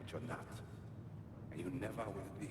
but you're not. And you never will be.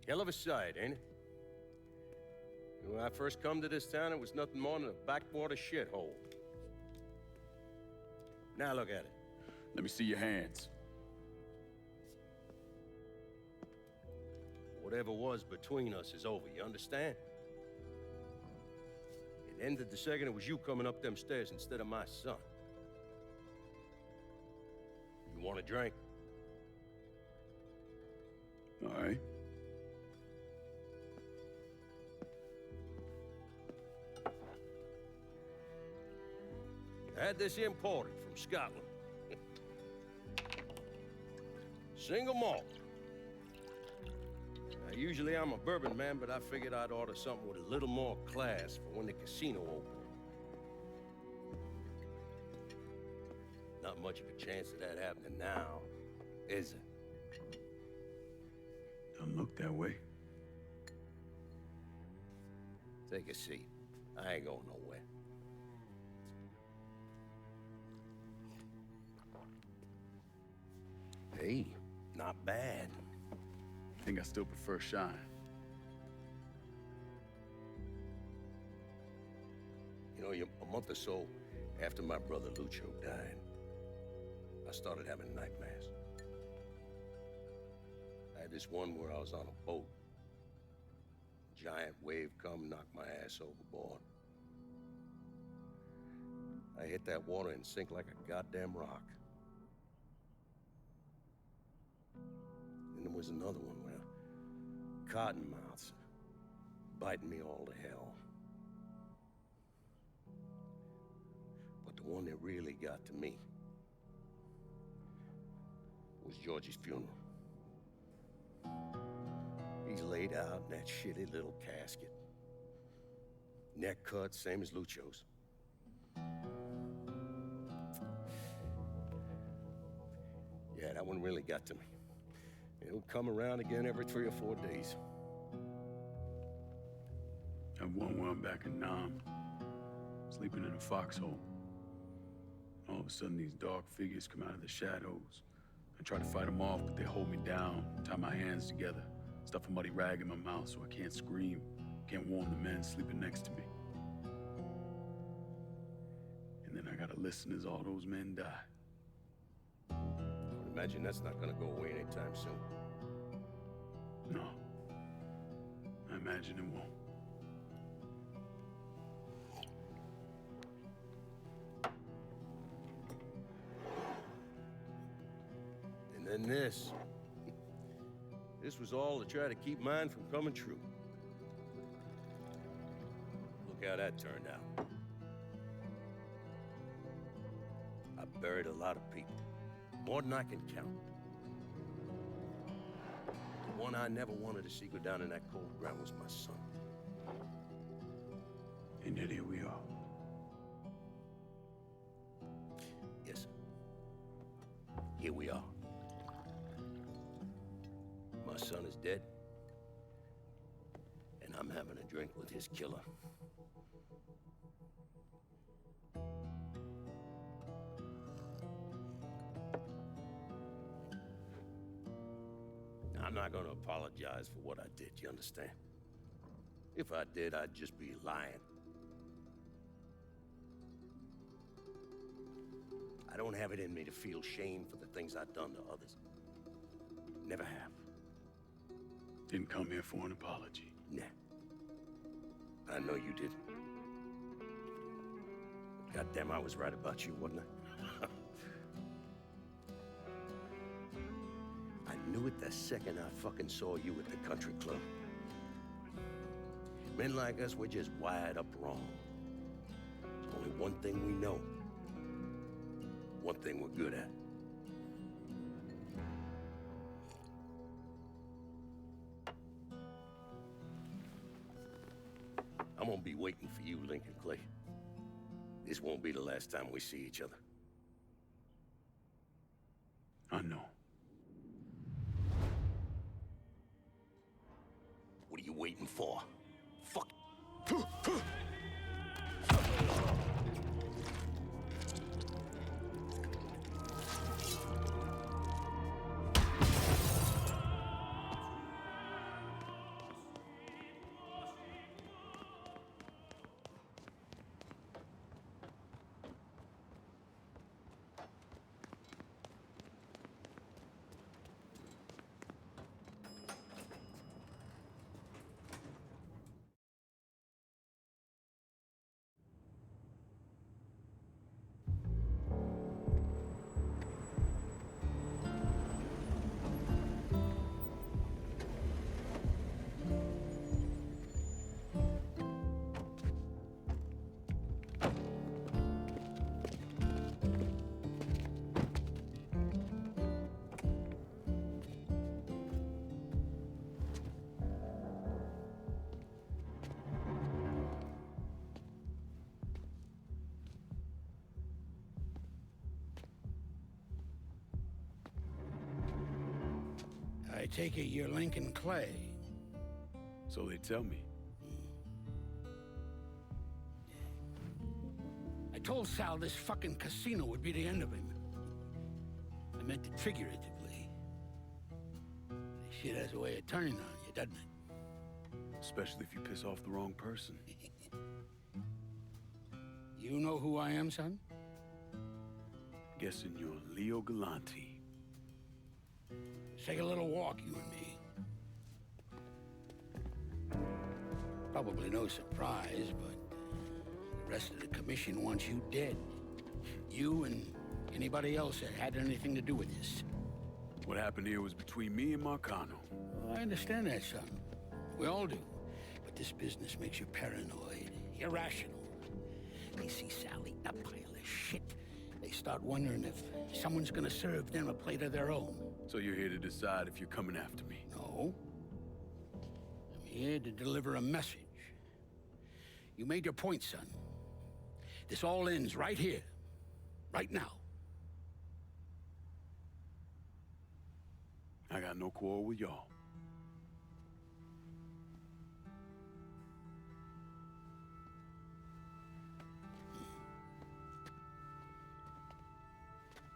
Hell of a sight, ain't it? When I first come to this town, it was nothing more than a backwater shithole. Now look at it. Let me see your hands. Whatever was between us is over, you understand? It ended the second it was you coming up them stairs instead of my son. You want a drink? All right. I had this imported from Scotland. Single malt. Now, usually I'm a bourbon man, but I figured I'd order something with a little more class for when the casino opened. Not much of a chance of that happening now, is it? Don't look that way. Take a seat. I ain't going nowhere. Hey, not bad. I think I still prefer shine. You know, a month or so after my brother Lucio died, I started having nightmares. I had this one where I was on a boat. A giant wave come, knocked my ass overboard. I hit that water and sink like a goddamn rock. And there was another one where cottonmouths biting me all to hell. But the one that really got to me was Georgie's funeral. He's laid out in that shitty little casket. Neck cut, same as Lucio's. Yeah, that one really got to me. It'll come around again every 3 or 4 days. I have one where I'm back in Nam, sleeping in a foxhole. All of a sudden, these dark figures come out of the shadows. I try to fight them off, but they hold me down, tie my hands together, stuff a muddy rag in my mouth so I can't scream, can't warn the men sleeping next to me. And then I gotta listen as all those men die. I would imagine that's not gonna go away anytime soon. No. I imagine it won't. And then this. This was all to try to keep mine from coming true. Look how that turned out. I buried a lot of people. More than I can count. The one I never wanted to see go down in that cold ground was my son. And yet here we are. Yes, sir. Here we are. My son is dead, and I'm having a drink with his killer. I'm not gonna apologize for what I did, you understand? If I did, I'd just be lying. I don't have it in me to feel shame for the things I've done to others. Never have. Didn't come here for an apology. Nah. I know you didn't. Goddamn, I was right about you, wasn't I? I knew it the second I fucking saw you at the country club. Men like us, we're just wired up wrong. There's only one thing we know. One thing we're good at. I'm gonna be waiting for you, Lincoln Clay. This won't be the last time we see each other. I know. What are you waiting for? Fuck. I take it you're Lincoln Clay. So they tell me. I told Sal this fucking casino would be the end of him. I meant it figuratively. This shit has a way of turning on you, doesn't it? Especially if you piss off the wrong person. You know who I am, son? Guessing you're Leo Galante. Let's take a little walk, you and me. Probably no surprise, but the rest of the commission wants you dead. You and anybody else that had anything to do with this. What happened here was between me and Marcano. Well, I understand that, son. We all do. But this business makes you paranoid, irrational. They see Sally, a pile of shit. They start wondering if someone's gonna serve them a plate of their own. So you're here to decide if you're coming after me? No. I'm here to deliver a message. You made your point, son. This all ends right here. Right now. I got no quarrel with y'all.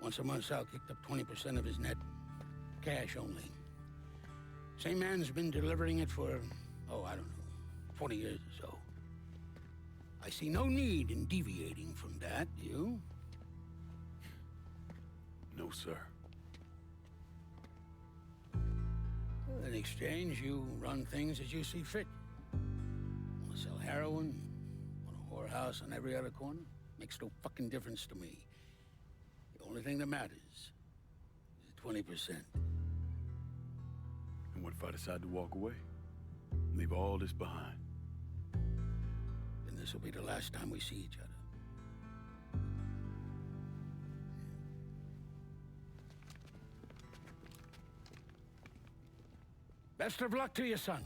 Once a month, Sal kicked up 20% of his net. Cash only. Same man's been delivering it for, I don't know, 20 years or so. I see no need in deviating from that, do you? No, sir. In exchange, you run things as you see fit. Want to sell heroin? Want a whorehouse on every other corner? Makes no fucking difference to me. The only thing that matters is 20%. And what if I decide to walk away? Leave all this behind? Then this will be the last time we see each other. Best of luck to you, son.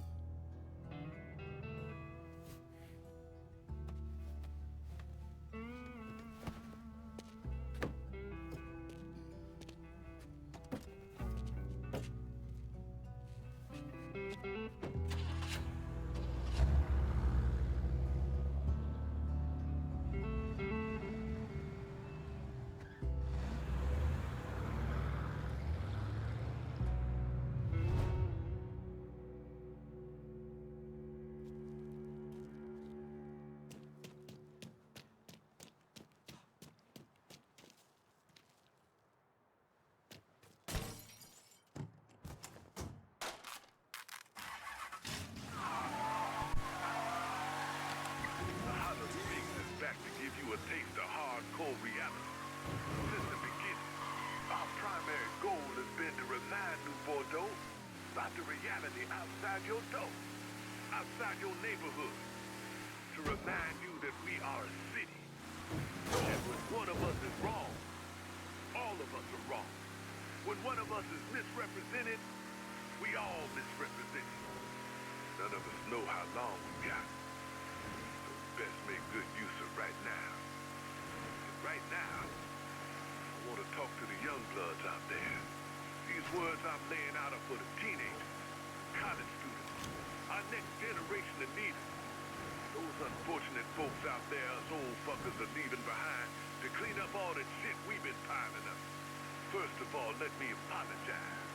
A taste of hardcore reality. Since the beginning, our primary goal has been to remind New Bordeaux about the reality outside your door, outside your neighborhood. We are a city. And when one of us is wrong, all of us are wrong. When one of us is misrepresented, we all misrepresented. None of us know how long we got. So best make good use of right now. And right now, I want to talk to the young bloods out there. These words I'm laying out are for the teenagers, college students, our next generation of leaders. Those unfortunate folks out there, us old fuckers are leaving behind to clean up all the shit we've been piling up. First of all, let me apologize.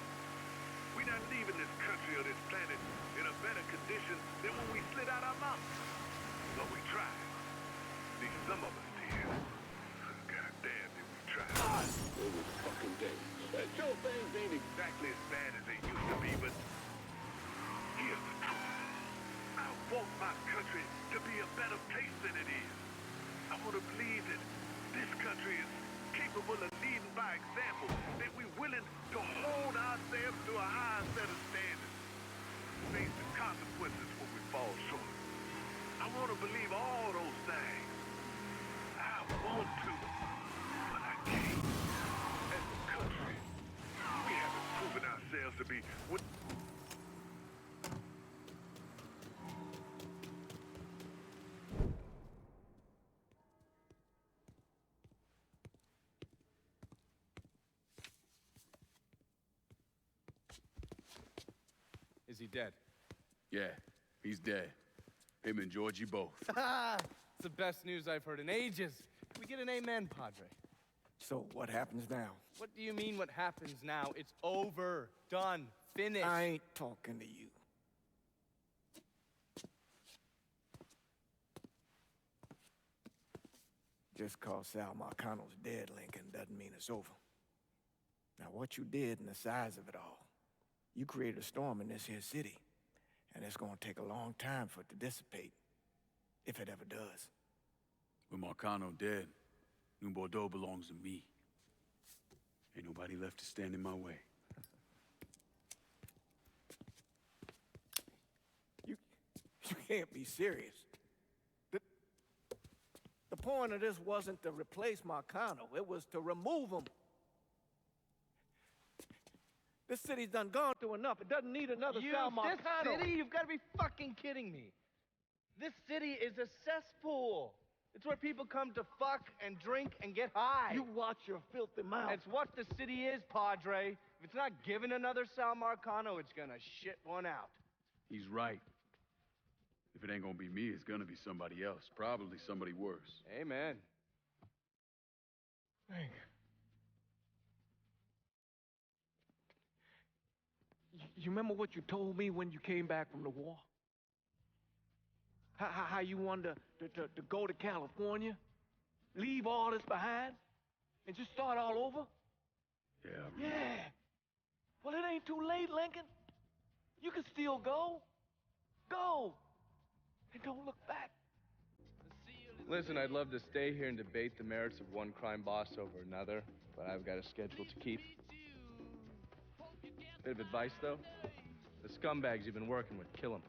We're not leaving this country or this planet in a better condition than when we slid out our mountains. But we tried. At least some of us did. God damn, did we try. Every fucking day. Sure, things ain't exactly as bad as they used to be, but here's the truth. I want my country to be a better place than it is. I want to believe that this country is capable of leading by example, that we're willing to hold ourselves to a higher set of standards, face the consequences when we fall short. I want to believe all those things. I want to, but I can't. As a country, we haven't proven ourselves to be what. Is he dead? Yeah, he's dead. Him and Georgie both. It's the best news I've heard in ages. Can we get an amen, Padre? So what happens now? What do you mean what happens now? It's over. Done. Finished. I ain't talking to you. Just cause Sal Marcano's dead, Lincoln, doesn't mean it's over. Now, what you did and the size of it all, you created a storm in this here city, and it's gonna take a long time for it to dissipate, if it ever does. With Marcano dead, New Bordeaux belongs to me. Ain't nobody left to stand in my way. You can't be serious. The point of this wasn't to replace Marcano, it was to remove him. This city's done gone through enough. It doesn't need another Sal Marcano. This city? You've got to be fucking kidding me. This city is a cesspool. It's where people come to fuck and drink and get high. You watch your filthy mouth. It's what the city is, Padre. If it's not giving another Sal Marcano, it's gonna shit one out. He's right. If it ain't gonna be me, it's gonna be somebody else. Probably somebody worse. Amen. Hank. You remember what you told me when you came back from the war? How you wanted to go to California, leave all this behind, and just start all over? Yeah. Yeah. Well, it ain't too late, Lincoln. You can still go. Go. And don't look back. Listen, I'd love to stay here and debate the merits of one crime boss over another, but I've got a schedule to keep. Bit of advice, though. The scumbags you've been working with, kill them.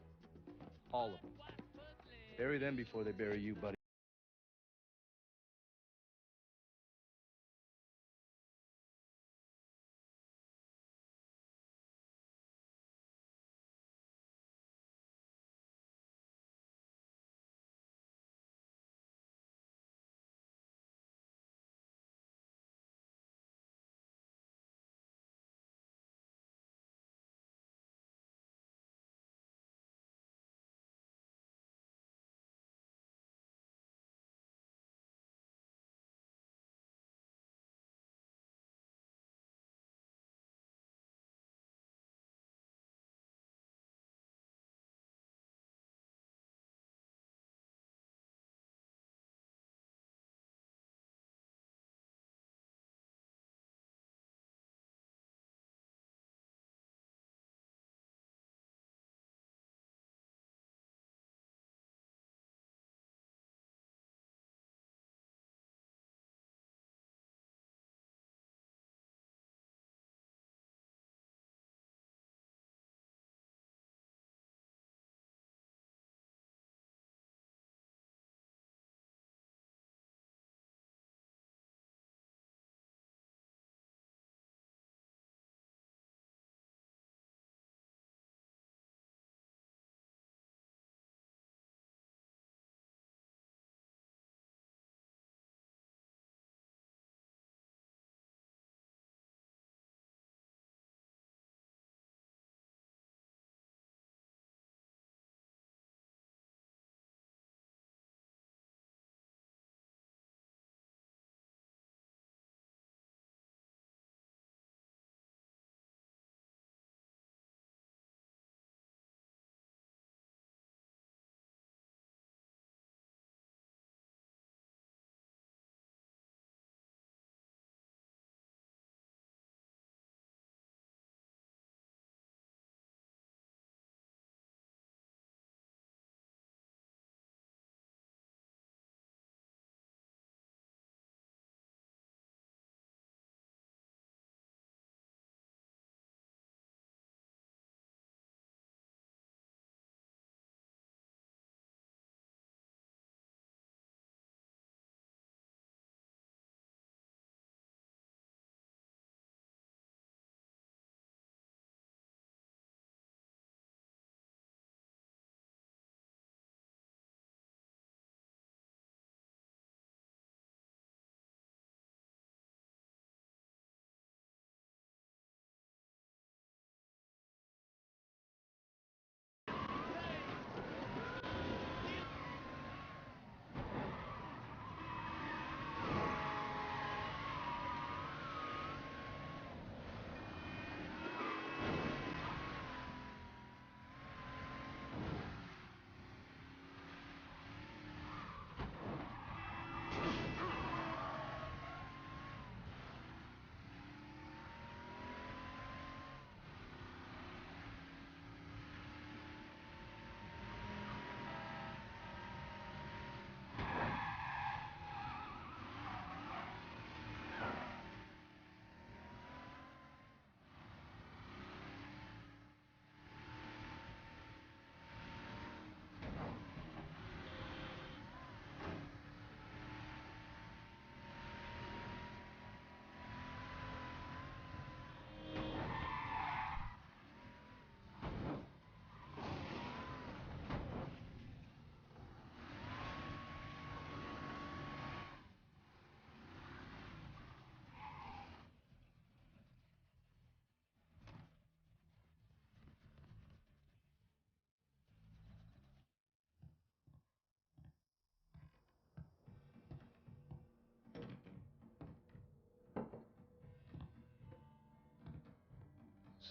All of them. Bury them before they bury you, buddy.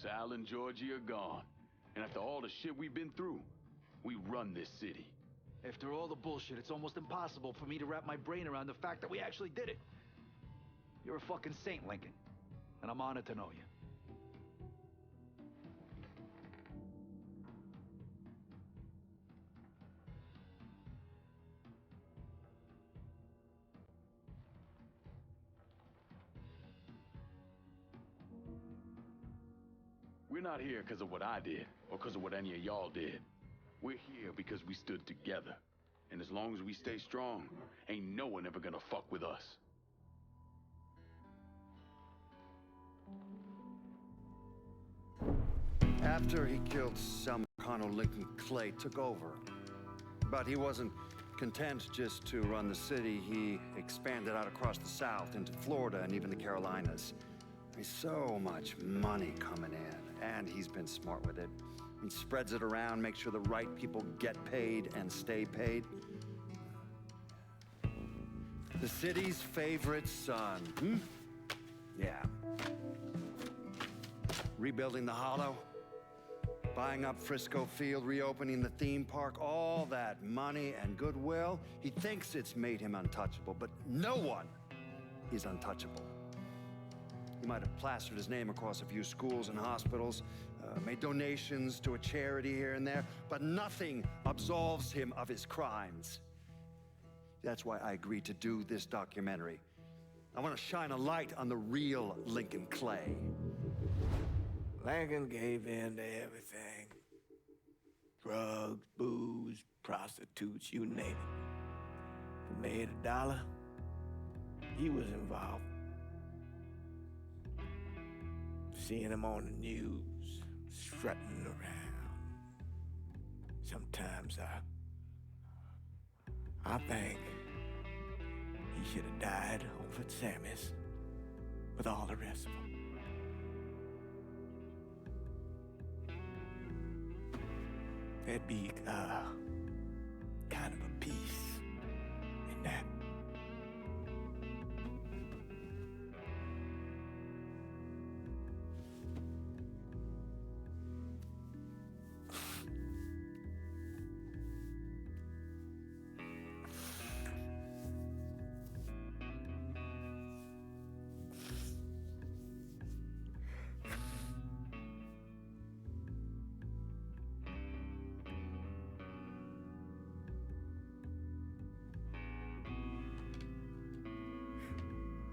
Sal and Georgie are gone. And after all the shit we've been through, we run this city. After all the bullshit, it's almost impossible for me to wrap my brain around the fact that we actually did it. You're a fucking saint, Lincoln. And I'm honored to know you. We're not here because of what I did, or because of what any of y'all did. We're here because we stood together. And as long as we stay strong, ain't no one ever gonna fuck with us. After he killed Sal Marcano, Lincoln Clay took over. But he wasn't content just to run the city. He expanded out across the South into Florida and even the Carolinas. There's so much money coming in, and he's been smart with it. He spreads it around, makes sure the right people get paid and stay paid. The city's favorite son, Yeah. Rebuilding the Hollow, buying up Frisco Field, reopening the theme park, all that money and goodwill. He thinks it's made him untouchable, but no one is untouchable. He might have plastered his name across a few schools and hospitals, made donations to a charity here and there, but nothing absolves him of his crimes. That's why I agreed to do this documentary. I want to shine a light on the real Lincoln Clay. Lincoln gave in to everything. Drugs, booze, prostitutes, you name it. If he made $1, he was involved. Seeing him on the news, strutting around. Sometimes I think he should have died over at Sammy's with all the rest of them. There'd be kind of a peace in that.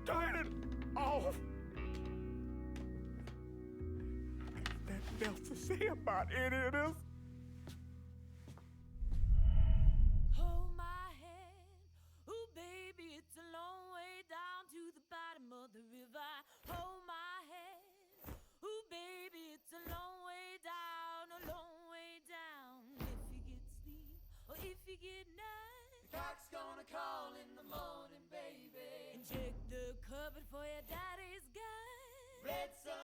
Turn it off! Nothing else to say about any of this. Hold my hand, ooh baby, it's a long way down to the bottom of the river. Hold my hand, ooh baby, it's a long way down, a long way down. If you get sleep or if you get night, the cock's gonna call in the morning, baby. And check the cupboard for your daddy's gun. Red sun